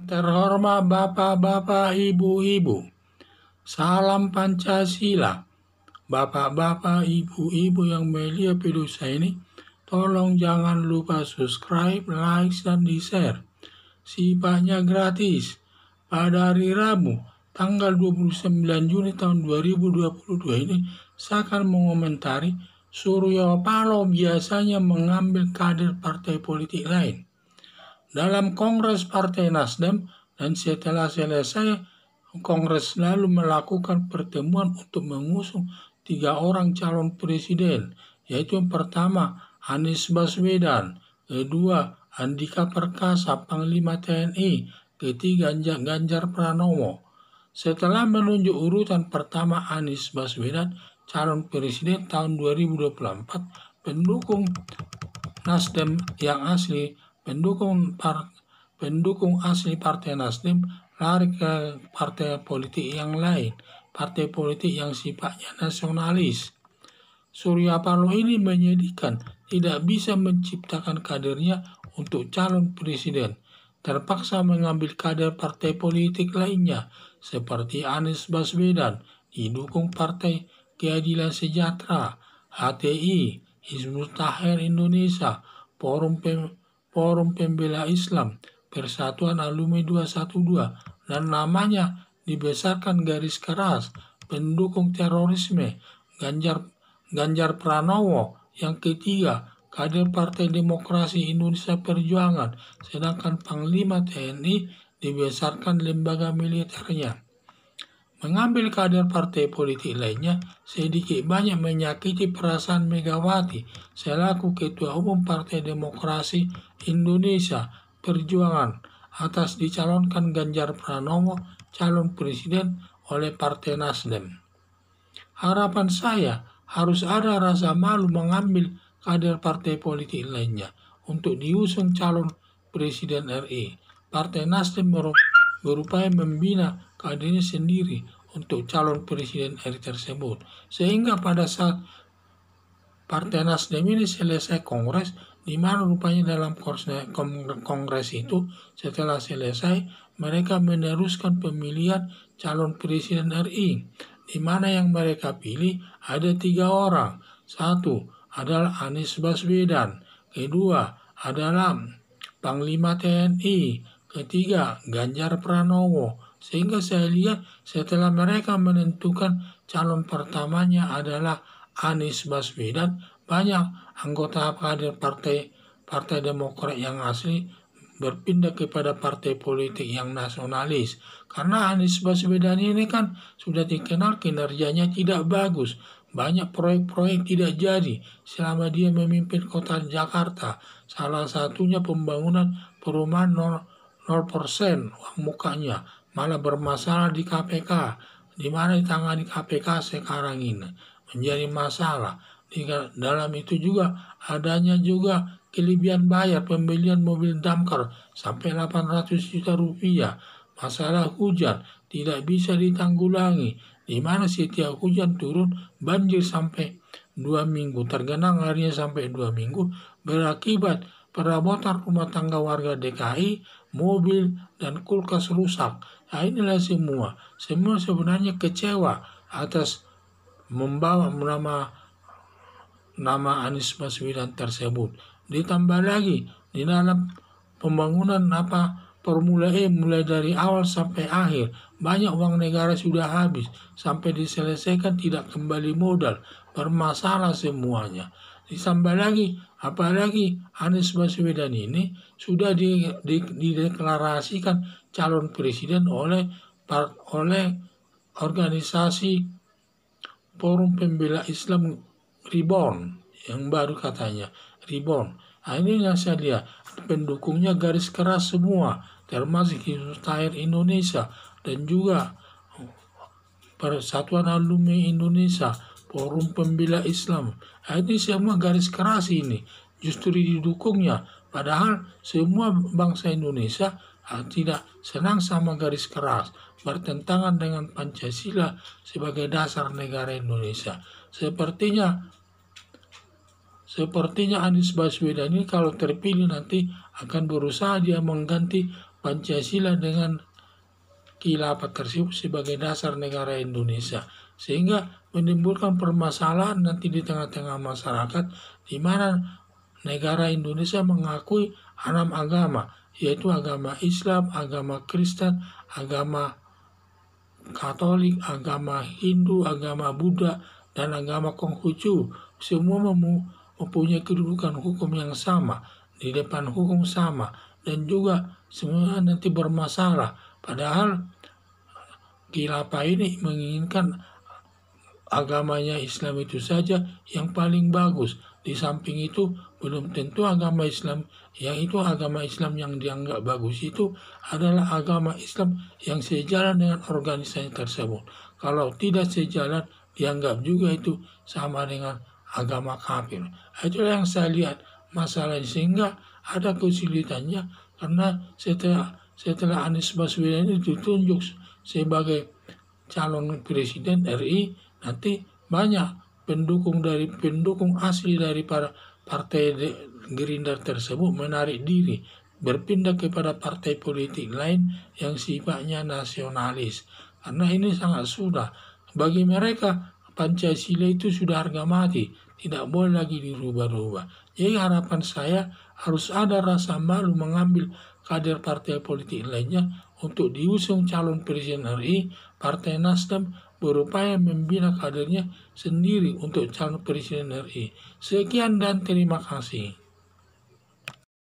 Terhormat Bapak-Bapak, Ibu-Ibu, salam Pancasila. Bapak-bapak, ibu-ibu yang mulia pedosa ini, tolong jangan lupa subscribe, like, dan di-share. Sifatnya gratis. Pada hari Rabu, tanggal 29 Juni tahun 2022 ini, saya akan mengomentari Surya Paloh biasanya mengambil kader partai politik lain. Dalam Kongres Partai Nasdem, dan setelah selesai Kongres lalu melakukan pertemuan untuk mengusung 3 orang calon presiden, yaitu yang pertama Anies Baswedan, kedua Andika Perkasa, Panglima TNI, ketiga Ganjar Pranowo. Setelah menunjuk urutan pertama Anies Baswedan, calon presiden tahun 2024, pendukung Nasdem yang asli, pendukung asli Partai Nasdem lari ke partai politik yang lain, partai politik yang sifatnya nasionalis. Surya Paloh ini menyedihkan, tidak bisa menciptakan kadernya untuk calon presiden, terpaksa mengambil kader partai politik lainnya, seperti Anies Baswedan, didukung Partai Keadilan Sejahtera, HTI, Hizbut Tahrir Indonesia, Forum Pembela Islam, Persatuan Alumni 212, dan namanya dibesarkan garis keras, pendukung terorisme, Ganjar Pranowo. Yang ketiga, kader Partai Demokrasi Indonesia Perjuangan, sedangkan Panglima TNI dibesarkan lembaga militernya. Mengambil kader partai politik lainnya sedikit banyak menyakiti perasaan Megawati selaku Ketua Umum Partai Demokrasi Indonesia Perjuangan atas dicalonkan Ganjar Pranowo calon presiden oleh Partai Nasdem. Harapan saya harus ada rasa malu mengambil kader partai politik lainnya untuk diusung calon presiden RI. Partai Nasdem berupaya membina kadernya sendiri untuk calon presiden RI tersebut. Sehingga pada saat Partai Nasdem ini selesai kongres, di mana rupanya dalam kongres itu setelah selesai mereka meneruskan pemilihan calon presiden RI, di mana yang mereka pilih ada 3 orang. Satu adalah Anies Baswedan, kedua adalah Panglima TNI, ketiga Ganjar Pranowo. Sehingga saya lihat setelah mereka menentukan calon pertamanya adalah Anies Baswedan, banyak anggota kader Partai Demokrat yang asli berpindah kepada partai politik yang nasionalis. Karena Anies Baswedan ini kan sudah dikenal kinerjanya tidak bagus. Banyak proyek-proyek tidak jadi selama dia memimpin kota Jakarta. Salah satunya pembangunan perumahan 0% uang mukanya, malah bermasalah di KPK. Di mana ditangani KPK sekarang ini menjadi masalah. Di dalam itu juga adanya juga kelebihan bayar pembelian mobil damkar sampai 800 juta rupiah. Masalah hujan tidak bisa ditanggulangi, di mana setiap hujan turun banjir sampai 2 minggu, tergenang harinya sampai 2 minggu, berakibat perabotan rumah tangga warga DKI, mobil, dan kulkas rusak. Nah, inilah semua sebenarnya kecewa atas membawa nama Anies Baswedan tersebut. Ditambah lagi di dalam pembangunan Formula E mulai dari awal sampai akhir, banyak uang negara sudah habis, sampai diselesaikan tidak kembali modal, bermasalah semuanya. Ditambah lagi, apalagi Anies Baswedan ini sudah dideklarasikan calon presiden oleh organisasi Forum Pembela Islam Reborn, yang baru katanya Reborn. Nah, ini yang saya lihat pendukungnya garis keras semua, termasuk Hizbut Tahrir Indonesia dan juga Persatuan Alumni Indonesia, Forum Pembela Islam. Nah, ini semua garis keras ini justru didukungnya, padahal semua bangsa Indonesia tidak senang sama garis keras, bertentangan dengan Pancasila sebagai dasar negara Indonesia. Sepertinya Anies Baswedan ini kalau terpilih nanti akan berusaha dia mengganti Pancasila dengan khilafah tersebut sebagai dasar negara Indonesia, sehingga menimbulkan permasalahan nanti di tengah-tengah masyarakat di mana negara Indonesia mengakui 6 agama, yaitu agama Islam, agama Kristen, agama Katolik, agama Hindu, agama Buddha, dan agama Konghucu. Semua mempunyai kedudukan hukum yang sama, di depan hukum sama, dan juga semua nanti bermasalah. Padahal khilafah ini menginginkan agamanya Islam itu saja yang paling bagus. Di samping itu belum tentu agama Islam yang dianggap bagus itu adalah agama Islam yang sejalan dengan organisasi tersebut. Kalau tidak sejalan, dianggap juga itu sama dengan agama kafir. Itulah yang saya lihat masalahnya, sehingga ada kesulitannya karena setelah Anies Baswedan itu ditunjuk sebagai calon presiden RI, nanti banyak pendukung asli dari para partai Gerindra tersebut menarik diri, berpindah kepada partai politik lain yang sifatnya nasionalis. Karena ini sangat sudah. Bagi mereka, Pancasila itu sudah harga mati, tidak boleh lagi dirubah-rubah. Jadi harapan saya harus ada rasa malu mengambil kader partai politik lainnya untuk diusung calon presiden RI. Partai Nasdem berupaya membina kadernya sendiri untuk calon presiden RI. Sekian dan terima kasih.